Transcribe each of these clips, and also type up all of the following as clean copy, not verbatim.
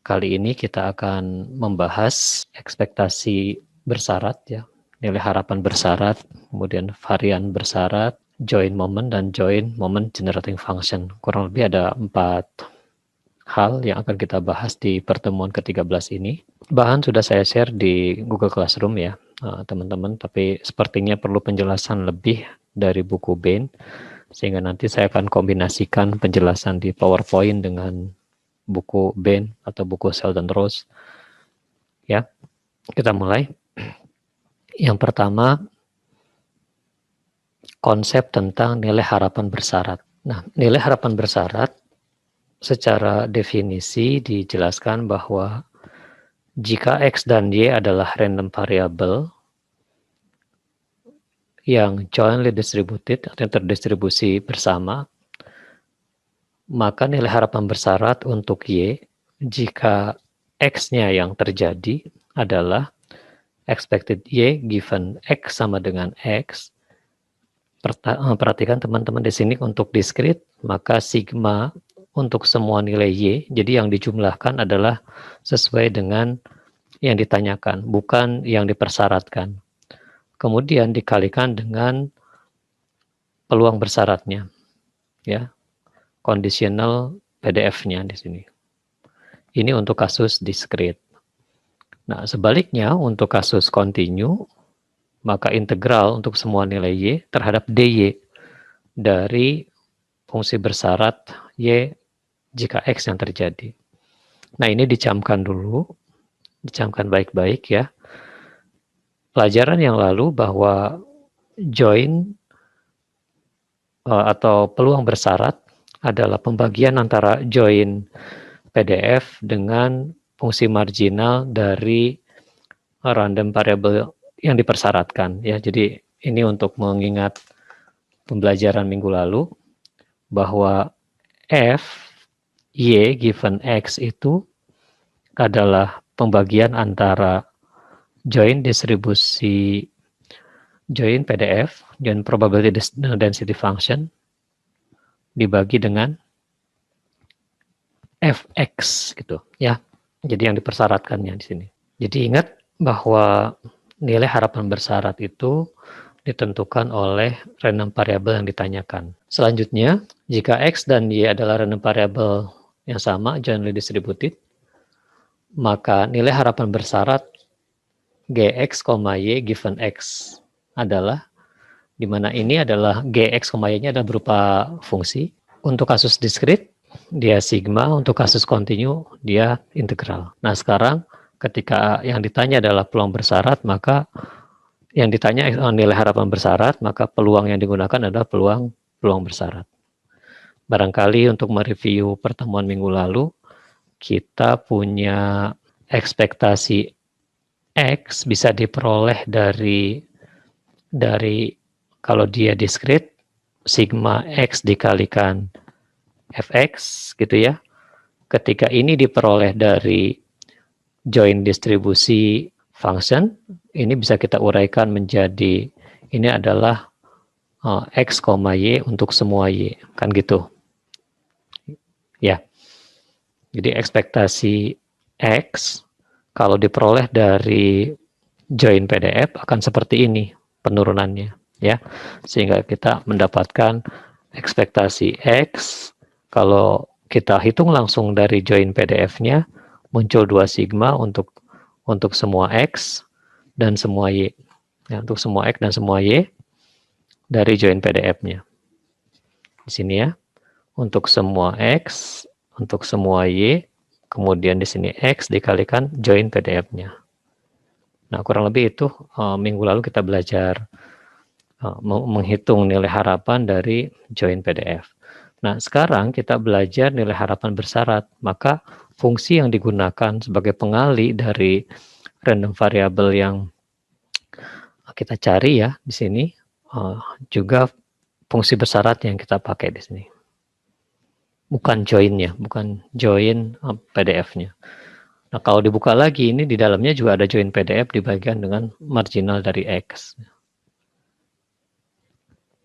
Kali ini kita akan membahas ekspektasi bersyarat ya, nilai harapan bersyarat, kemudian varian bersyarat, join moment, dan join moment generating function. Kurang lebih ada 4 hal yang akan kita bahas di pertemuan ke-13 ini. Bahan sudah saya share di Google Classroom ya, teman-teman, tapi sepertinya perlu penjelasan lebih dari buku Bain, sehingga nanti saya akan kombinasikan penjelasan di PowerPoint dengan buku Bain atau buku Sheldon Rose. Ya, kita mulai. Yang pertama, konsep tentang nilai harapan bersyarat. Nah, nilai harapan bersyarat secara definisi dijelaskan bahwa jika X dan Y adalah random variable yang jointly distributed atau terdistribusi bersama, maka nilai harapan bersyarat untuk Y jika X-nya yang terjadi adalah expected Y given X sama dengan X. Perhatikan teman-teman di sini untuk diskrit, maka sigma untuk semua nilai Y, jadi yang dijumlahkan adalah sesuai dengan yang ditanyakan, bukan yang dipersyaratkan. Kemudian dikalikan dengan peluang bersyaratnya, ya, conditional PDF-nya di sini. Ini untuk kasus diskrit. Nah, sebaliknya untuk kasus continue, maka integral untuk semua nilai Y terhadap DY dari fungsi bersyarat Y jika X yang terjadi. Nah, ini dicamkan dulu, dicamkan baik-baik ya. Pelajaran yang lalu bahwa join atau peluang bersyarat adalah pembagian antara join PDF dengan fungsi marginal dari random variable yang dipersyaratkan ya. Jadi ini untuk mengingat pembelajaran minggu lalu bahwa F Y given X itu adalah pembagian antara join distribusi join PDF dan probability density function dibagi dengan Fx gitu ya. Jadi yang dipersyaratkannya di sini. Jadi ingat bahwa nilai harapan bersyarat itu ditentukan oleh random variable yang ditanyakan. Selanjutnya, jika X dan Y adalah random variable yang sama, jointly distributed, maka nilai harapan bersyarat Gx, Y given X adalah, di mana ini adalah Gx, Y-nya adalah berupa fungsi. Untuk kasus diskrit, dia sigma, untuk kasus continue, dia integral. Nah, sekarang ketika yang ditanya adalah peluang bersyarat, maka yang ditanya nilai harapan bersyarat, maka peluang yang digunakan adalah peluang bersyarat. Barangkali untuk mereview pertemuan minggu lalu, kita punya ekspektasi X bisa diperoleh dari kalau dia diskrit, sigma X dikalikan Fx gitu ya. Ketika ini diperoleh dari join distribusi function, ini bisa kita uraikan menjadi ini adalah X, Y untuk semua Y, kan gitu. Ya. Jadi ekspektasi X kalau diperoleh dari join PDF akan seperti ini penurunannya ya. Sehingga kita mendapatkan ekspektasi X kalau kita hitung langsung dari join PDF-nya muncul 2 sigma untuk semua X dan semua Y. Ya, untuk semua X dan semua Y dari join PDF-nya. Di sini ya. Untuk semua X, untuk semua Y, kemudian di sini X dikalikan join PDF-nya. Nah, kurang lebih itu minggu lalu kita belajar menghitung nilai harapan dari join PDF. Nah, sekarang kita belajar nilai harapan bersyarat. Maka fungsi yang digunakan sebagai pengali dari random variable yang kita cari ya di sini juga fungsi bersyarat yang kita pakai di sini. Bukan join-nya, bukan join PDF-nya. Nah, kalau dibuka lagi, ini di dalamnya juga ada join PDF dibagikan dengan marginal dari X.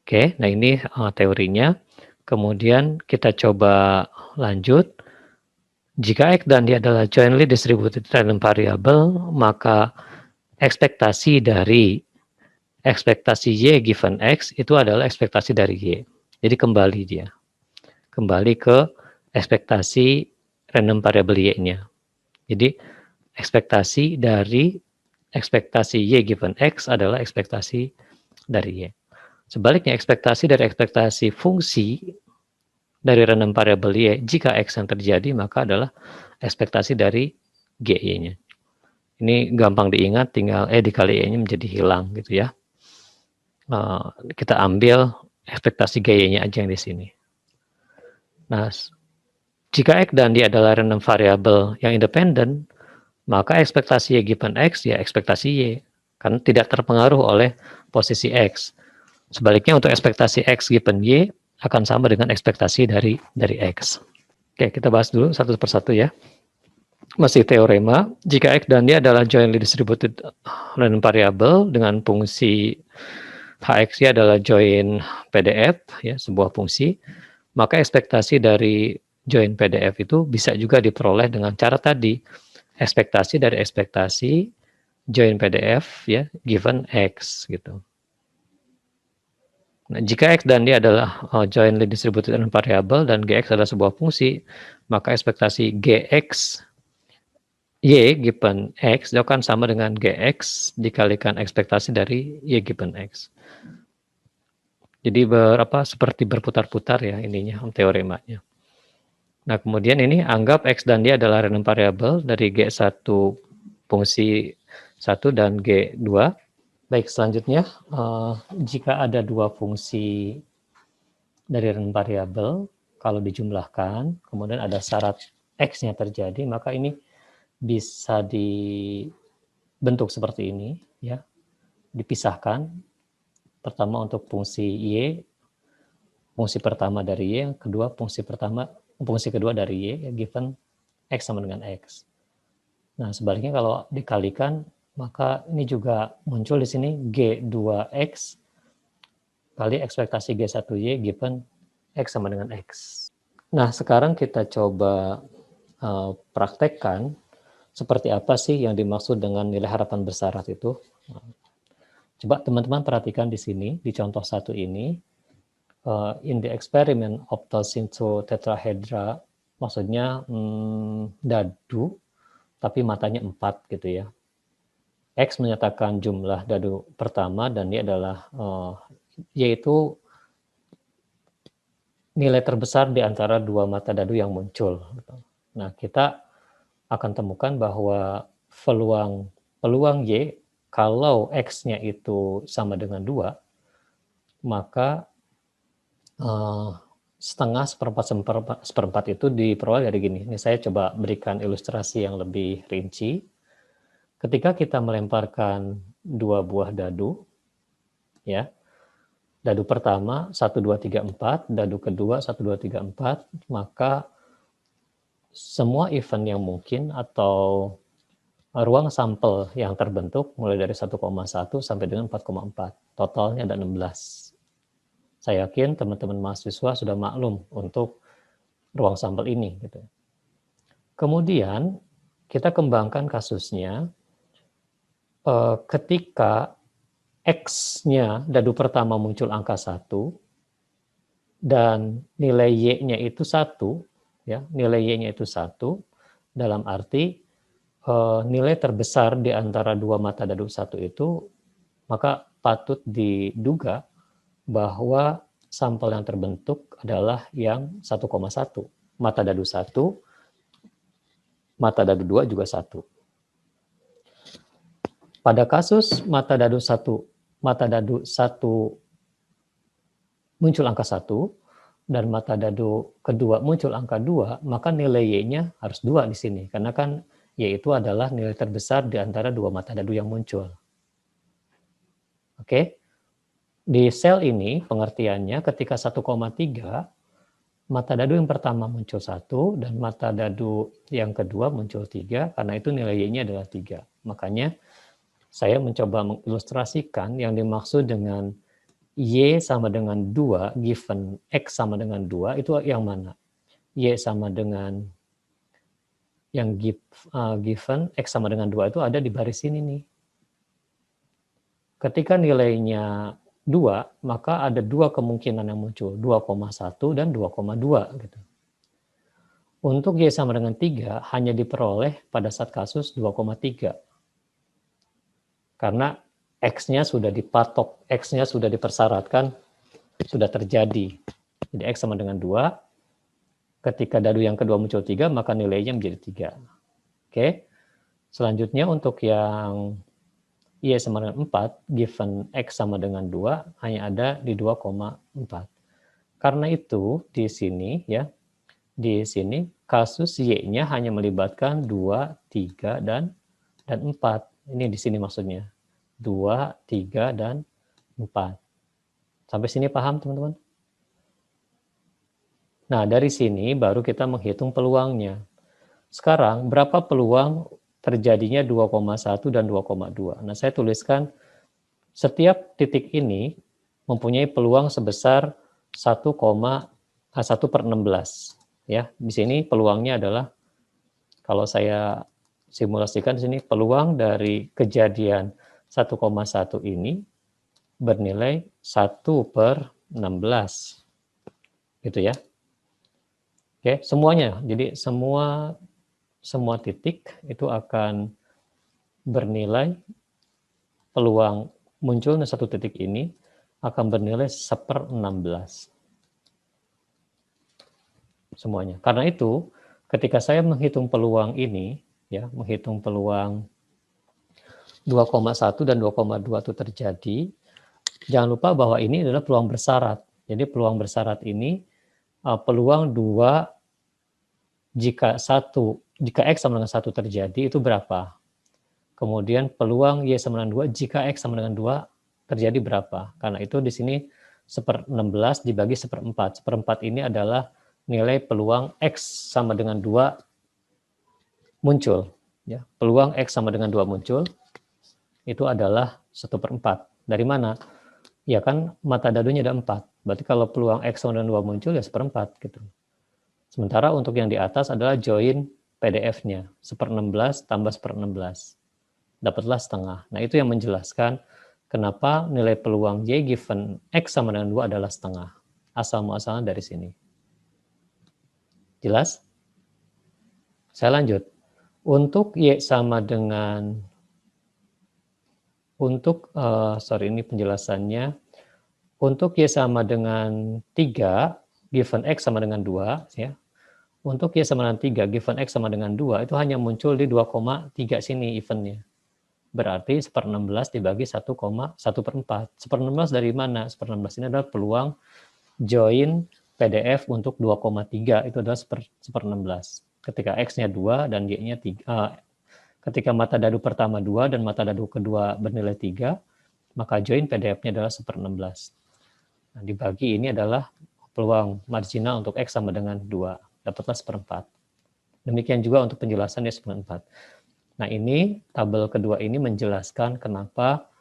Oke, nah ini teorinya. Kemudian kita coba lanjut. Jika X dan Y adalah jointly distributed random variable, maka ekspektasi dari ekspektasi Y given X itu adalah ekspektasi dari Y. Jadi kembali ke ekspektasi random variable Y-nya. Jadi ekspektasi dari ekspektasi Y given X adalah ekspektasi dari Y. Sebaliknya ekspektasi dari ekspektasi fungsi dari random variable Y, jika X yang terjadi maka adalah ekspektasi dari GY-nya. Ini gampang diingat, tinggal dikali Y-nya menjadi hilang gitu ya. Kita ambil ekspektasi GY-nya aja yang di sini. Nah, jika X dan Y adalah random variable yang independen, maka ekspektasi Y given X ya ekspektasi Y, karena tidak terpengaruh oleh posisi X. Sebaliknya untuk ekspektasi X given Y akan sama dengan ekspektasi dari X. Oke, kita bahas dulu satu persatu ya. Masih teorema, jika X dan Y adalah jointly distributed random variable dengan fungsi HX-Y adalah join PDF, ya, sebuah fungsi, maka ekspektasi dari join PDF itu bisa juga diperoleh dengan cara tadi, ekspektasi dari ekspektasi join PDF, ya, given X, gitu. Nah, jika X dan Y adalah jointly distributed random variable dan GX adalah sebuah fungsi, maka ekspektasi GX Y given X itu akan sama dengan GX dikalikan ekspektasi dari Y given X. Jadi seperti berputar-putar ya ininya, teoremanya. Nah, kemudian ini anggap X dan Y adalah random variable dari G1 fungsi 1 dan G2. Baik, selanjutnya jika ada dua fungsi dari random variable, kalau dijumlahkan, kemudian ada syarat X-nya terjadi, maka ini bisa dibentuk seperti ini, ya, dipisahkan. Pertama untuk fungsi Y, fungsi pertama dari Y, yang kedua fungsi kedua dari Y, given X sama dengan X. Nah, sebaliknya kalau dikalikan, maka ini juga muncul di sini G2X kali ekspektasi G1Y given X sama dengan X. Nah, sekarang kita coba praktekkan seperti apa sih yang dimaksud dengan nilai harapan bersyarat itu. Coba teman-teman perhatikan di sini, di contoh satu ini, in the experiment of the tetrahedra, maksudnya dadu, tapi matanya 4 gitu ya. X menyatakan jumlah dadu pertama dan Y adalah yaitu nilai terbesar di antara dua mata dadu yang muncul. Nah, kita akan temukan bahwa peluang Y kalau X-nya itu sama dengan 2, maka setengah, seperempat itu diperoleh dari gini. Ini saya coba berikan ilustrasi yang lebih rinci. Ketika kita melemparkan dua buah dadu, ya, dadu pertama 1, 2, 3, 4, dadu kedua 1, 2, 3, 4, maka semua event yang mungkin atau ruang sampel yang terbentuk mulai dari 1,1 sampai dengan 4,4. Totalnya ada 16. Saya yakin teman-teman mahasiswa sudah maklum untuk ruang sampel ini. Gitu. Kemudian kita kembangkan kasusnya ketika X-nya dadu pertama muncul angka 1 dan nilai Y-nya itu 1, ya, nilai Y-nya itu 1, dalam arti nilai terbesar di antara dua mata dadu 1 itu, maka patut diduga bahwa sampel yang terbentuk adalah yang 1,1. Mata dadu 1, mata dadu 2 juga 1. Pada kasus mata dadu 1 muncul angka 1 dan mata dadu kedua muncul angka 2, maka nilai Y-nya harus 2 di sini karena kan Y itu adalah nilai terbesar di antara dua mata dadu yang muncul. Oke. Di sel ini pengertiannya ketika 1,3 mata dadu yang pertama muncul 1 dan mata dadu yang kedua muncul 3, karena itu nilai Y-nya adalah 3. Makanya saya mencoba mengilustrasikan yang dimaksud dengan Y sama dengan 2 given X sama dengan 2 itu yang mana? Y sama dengan Yang given X sama dengan 2 itu ada di baris ini nih. Ketika nilainya 2, maka ada dua kemungkinan yang muncul, 2,1 dan 2,2 gitu. Untuk Y sama dengan 3 hanya diperoleh pada saat kasus 2,3. Karena X-nya sudah dipatok, X-nya sudah dipersyaratkan, sudah terjadi. Jadi X sama dengan 2, ketika dadu yang kedua muncul 3, maka nilainya menjadi 3. Oke. Selanjutnya untuk yang Y sama dengan 4, given X sama dengan 2, hanya ada di 2,4. Karena itu, di sini ya, di sini kasus Y-nya hanya melibatkan 2, 3, dan 4. Ini di sini maksudnya. 2, 3, dan 4. Sampai sini paham, teman-teman? Nah, dari sini baru kita menghitung peluangnya. Sekarang, berapa peluang terjadinya 2,1 dan 2,2? Nah, saya tuliskan setiap titik ini mempunyai peluang sebesar 1,1/16. Ya, di sini peluangnya adalah, kalau saya simulasikan di sini, peluang dari kejadian 1,1 ini bernilai 1/16. Gitu ya. Oke, semuanya. Jadi semua titik itu akan bernilai, peluang munculnya satu titik ini akan bernilai 1/16. Semuanya. Karena itu, ketika saya menghitung peluang ini, ya, menghitung peluang 2,1 dan 2,2 itu terjadi, jangan lupa bahwa ini adalah peluang bersyarat. Jadi peluang bersyarat ini peluang 2 jika X sama dengan 1 terjadi itu berapa? Kemudian peluang Y sama dengan 2 jika X sama dengan 2 terjadi berapa? Karena itu di sini 1/16 dibagi 1/4. 1/4 ini adalah nilai peluang X sama dengan 2 muncul. Ya, peluang X sama dengan 2 muncul itu adalah 1/4. Dari mana? Ya kan mata dadunya ada 4. Berarti kalau peluang X sama dengan 2 muncul ya 1/4 gitu. Sementara untuk yang di atas adalah join PDF-nya. 1/16 tambah 1/16. Dapatlah setengah. Nah, itu yang menjelaskan kenapa nilai peluang Y given X sama dengan 2 adalah setengah. Asal-muasalnya dari sini. Jelas? Saya lanjut. Untuk Y sama dengan, ini penjelasannya. Untuk Y sama dengan 3, given X sama dengan 2, ya. Untuk Y sama dengan 3, given X sama dengan 2, itu hanya muncul di 2,3 sini eventnya. Berarti 1/16 dibagi 1,1/4. 1/16 dari mana? 1/16 ini adalah peluang join PDF untuk 2,3, itu adalah 1/16. Ketika X-nya 2 dan Y-nya 3, ketika mata dadu pertama 2 dan mata dadu kedua bernilai 3, maka join PDF-nya adalah 1/16. Nah, dibagi ini adalah peluang marginal untuk X sama dengan 2. Dapatlah 1/4. Demikian juga untuk penjelasannya 1/4. Nah, ini tabel kedua ini menjelaskan kenapa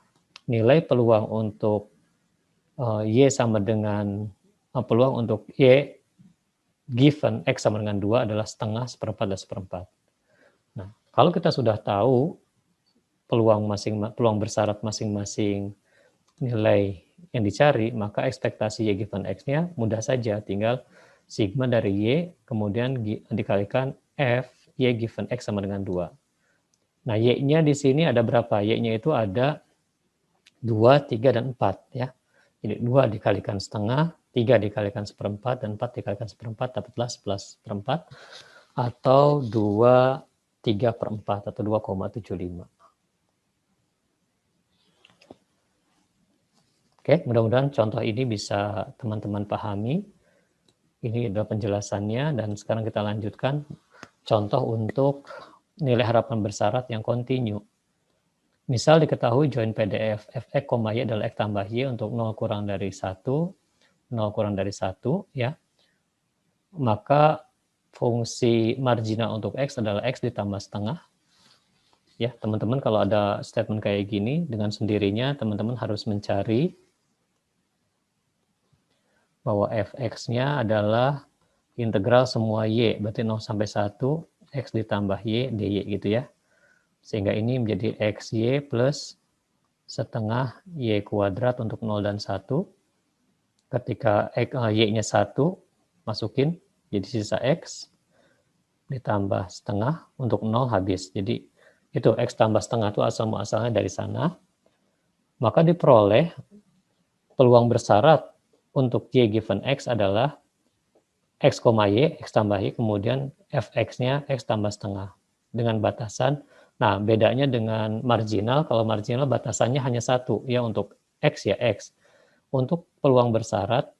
nilai peluang untuk Y sama dengan peluang untuk Y given X sama dengan 2 adalah setengah, 1/4, dan 1/4. Nah, kalau kita sudah tahu peluang bersyarat masing-masing nilai yang dicari, maka ekspektasi Y given X-nya mudah saja, tinggal sigma dari Y, kemudian dikalikan F, Y given X sama dengan 2. Nah, Y-nya di sini ada berapa? Y-nya itu ada 2, 3, dan 4. Ya. Jadi 2 dikalikan setengah, 3 dikalikan 1/4, dan 4 dikalikan 1/4, dapatlah 11/4, atau 2/3/4, atau 2,75. Oke, mudah-mudahan contoh ini bisa teman-teman pahami. Ini adalah penjelasannya, dan sekarang kita lanjutkan contoh untuk nilai harapan bersyarat yang kontinu. Misal diketahui join PDF fx, y adalah x tambah y untuk 0 kurang dari 1, 0 kurang dari 1, ya. Maka fungsi marginal untuk x adalah x ditambah setengah. Ya, teman-teman kalau ada statement kayak gini, dengan sendirinya teman-teman harus mencari bahwa fx-nya adalah integral semua y, berarti 0 sampai 1, X ditambah Y dy gitu ya. Sehingga ini menjadi XY plus setengah Y kuadrat untuk 0 dan 1. Ketika Y-nya 1, masukin, jadi sisa X, ditambah setengah, untuk 0 habis. Jadi itu X tambah setengah itu asal-muasalnya dari sana. Maka diperoleh peluang bersyarat untuk Y given X adalah X, Y, X tambah Y, kemudian Fx-nya X tambah setengah. Dengan batasan, nah bedanya dengan marginal, kalau marginal batasannya hanya satu, ya untuk X ya X. Untuk peluang bersyarat,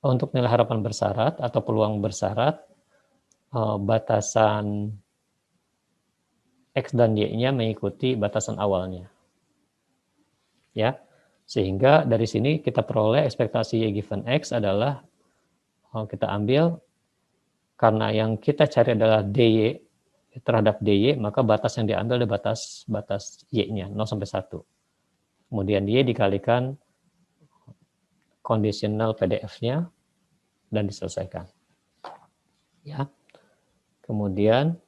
untuk nilai harapan bersyarat atau peluang bersyarat, batasan X dan Y-nya mengikuti batasan awalnya. Ya, sehingga dari sini kita peroleh ekspektasi Y given X adalah kita ambil karena yang kita cari adalah dy terhadap dy, maka batas yang diambil adalah batas y-nya 0 sampai 1. Kemudian y dikalikan conditional PDF-nya dan diselesaikan. Ya. Kemudian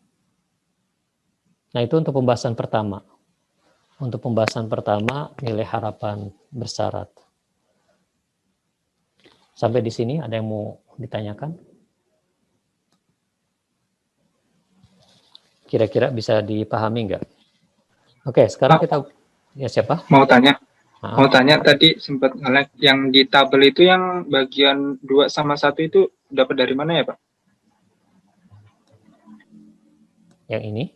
nah itu untuk pembahasan pertama. Untuk pembahasan pertama nilai harapan bersyarat. Sampai di sini ada yang mau ditanyakan? Kira-kira bisa dipahami nggak? Oke, sekarang kita ya siapa? Mau tanya tadi sempat nge-lag yang di tabel itu yang bagian 2 sama 1 itu dapat dari mana ya, Pak? Yang ini?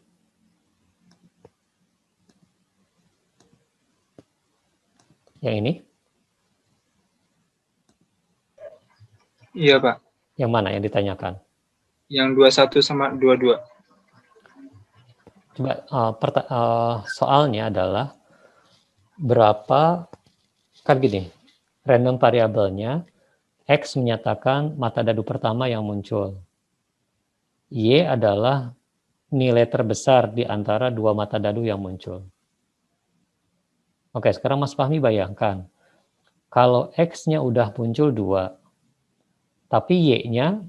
Yang ini? Iya, Pak. Yang mana yang ditanyakan? Yang 21 sama 22. Coba soalnya adalah berapa, kan gini, random variabelnya X menyatakan mata dadu pertama yang muncul. Y adalah nilai terbesar di antara dua mata dadu yang muncul. Oke, sekarang Mas Fahmi bayangkan, kalau X-nya udah muncul 2, tapi Y-nya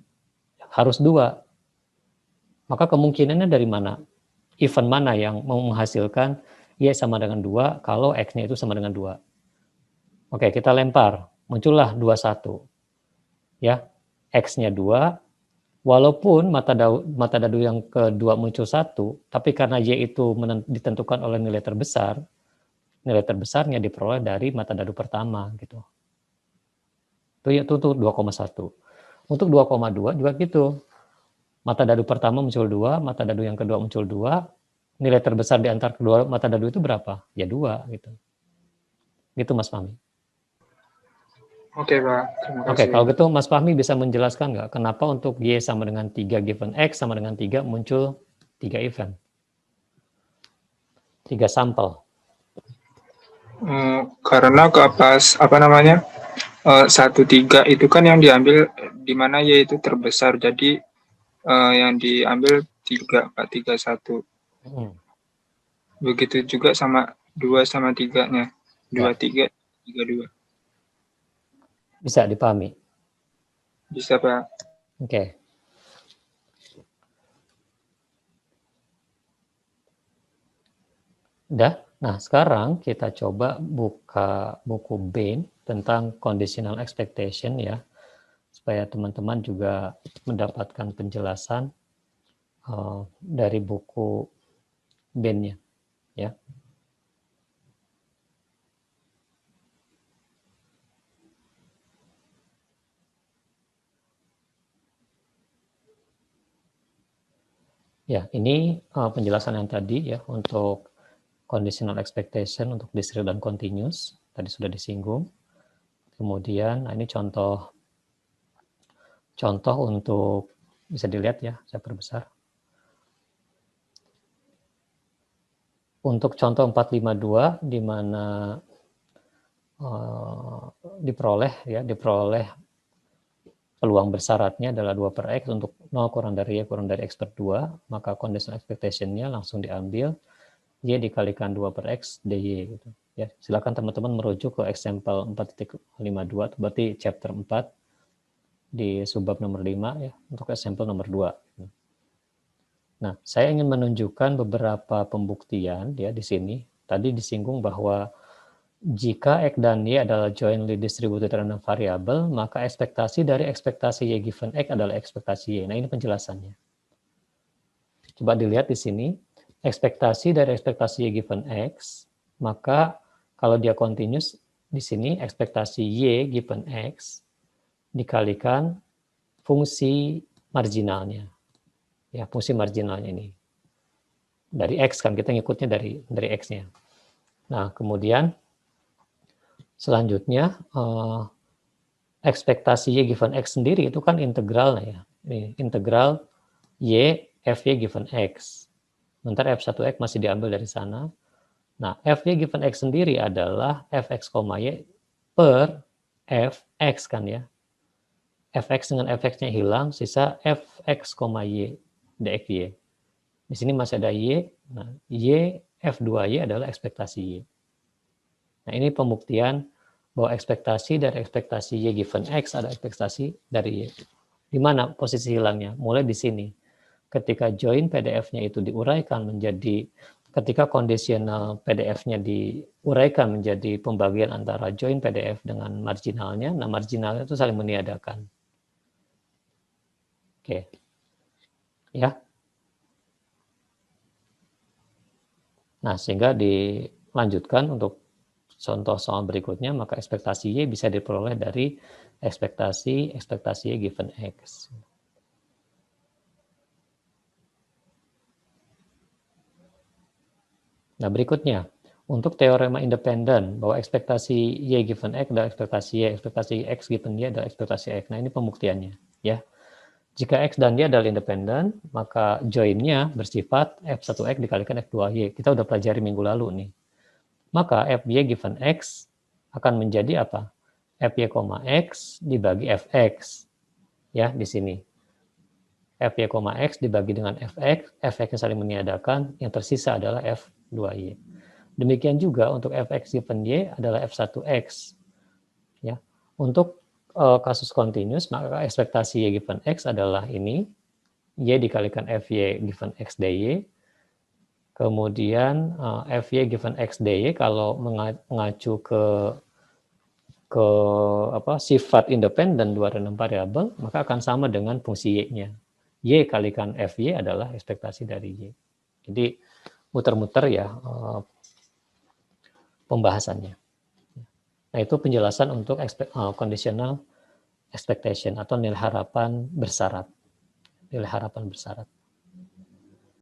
harus 2, maka kemungkinannya dari mana? Event mana yang mau menghasilkan Y sama dengan 2 kalau X-nya itu sama dengan 2? Oke, kita lempar. Muncullah 21. Ya, X-nya 2, walaupun mata dadu yang kedua muncul 1, tapi karena Y itu ditentukan oleh nilai terbesarnya diperoleh dari mata dadu pertama gitu. Itu 2,1. Untuk 2,2 juga gitu. Mata dadu pertama muncul 2, mata dadu yang kedua muncul 2, nilai terbesar di antara kedua mata dadu itu berapa? Ya 2 gitu. Gitu Mas Fahmi. Oke, Pak. Terima kasih. Oke, kalau gitu Mas Fahmi bisa menjelaskan nggak kenapa untuk Y sama dengan 3 given X sama dengan 3 muncul 3 event? 3 sampel. Karena pas 1,3 itu kan yang diambil di mana Y itu terbesar. Jadi yang diambil 3, Pak, 31. Begitu juga sama 2 sama 3-nya. 23, 32. Bisa dipahami? Bisa, Pak. Oke. Udah? Nah, sekarang kita coba buka buku Bain tentang conditional expectation ya, supaya teman-teman juga mendapatkan penjelasan dari buku Bain-nya ya. Ya, ini penjelasan yang tadi ya untuk conditional expectation untuk discrete dan continuous tadi sudah disinggung. Kemudian ini contoh untuk bisa dilihat ya, saya perbesar. Untuk contoh 452 di mana diperoleh peluang bersyaratnya adalah 2 per X untuk 0 kurang dari Y kurang dari X per 2, maka conditional expectation-nya langsung diambil Y dikalikan 2 per X dy gitu. Ya, silakan teman-teman merujuk ke example 4.52, berarti chapter 4 di subbab nomor 5 ya, untuk example nomor 2. Nah, saya ingin menunjukkan beberapa pembuktian ya di sini. Tadi disinggung bahwa jika X dan Y adalah jointly distributed random variable, maka ekspektasi dari ekspektasi Y given X adalah ekspektasi Y. Nah, ini penjelasannya. Coba dilihat di sini, ekspektasi dari ekspektasi Y given X, maka kalau dia continuous, di sini ekspektasi Y given X dikalikan fungsi marginalnya. Ya, fungsi marginalnya ini. Dari X kan, kita ngikutnya dari X-nya. Nah, kemudian selanjutnya, ekspektasi Y given X sendiri itu kan integralnya ya. Ini integral Y Fy given X. Sementara F1X masih diambil dari sana. Nah, Fy given X sendiri adalah Fx, Y per Fx kan ya. Fx dengan Fx-nya hilang, sisa Fx, Y dxy. Di sini masih ada Y. Nah, Y F2Y adalah ekspektasi Y. Nah, ini pembuktian bahwa ekspektasi dari ekspektasi Y given X ada ekspektasi dari Y. Di mana posisi hilangnya? Mulai di sini. Ketika join PDF-nya itu diuraikan menjadi, ketika kondisional PDF-nya diuraikan menjadi pembagian antara join PDF dengan marginalnya, nah marginalnya itu saling meniadakan. Oke. Ya. Nah, sehingga dilanjutkan untuk contoh soal berikutnya, maka ekspektasi Y bisa diperoleh dari ekspektasi Y given X. Nah, berikutnya, untuk teorema independen, bahwa ekspektasi Y given X adalah ekspektasi X given Y adalah ekspektasi X. Nah, ini pembuktiannya. Ya. Jika X dan Y adalah independen, maka join-nya bersifat F1X dikalikan F2Y. Kita udah pelajari minggu lalu nih. Maka Fy given X akan menjadi apa? Fy, X dibagi Fx. Ya, di sini. Fy, X dibagi dengan Fx, Fx saling meniadakan, yang tersisa adalah F2Y. Demikian juga untuk Fx given Y adalah F1X. Ya. Untuk kasus continuous, maka ekspektasi Y given X adalah ini, Y dikalikan Fy given X dy, kemudian Fy given X dy kalau mengacu ke sifat independen dua random variabel, maka akan sama dengan fungsi Y-nya. Y kalikan Fy adalah ekspektasi dari Y. Jadi muter-muter ya pembahasannya. Nah, itu penjelasan untuk conditional expectation atau nilai harapan bersyarat. Nilai harapan bersyarat.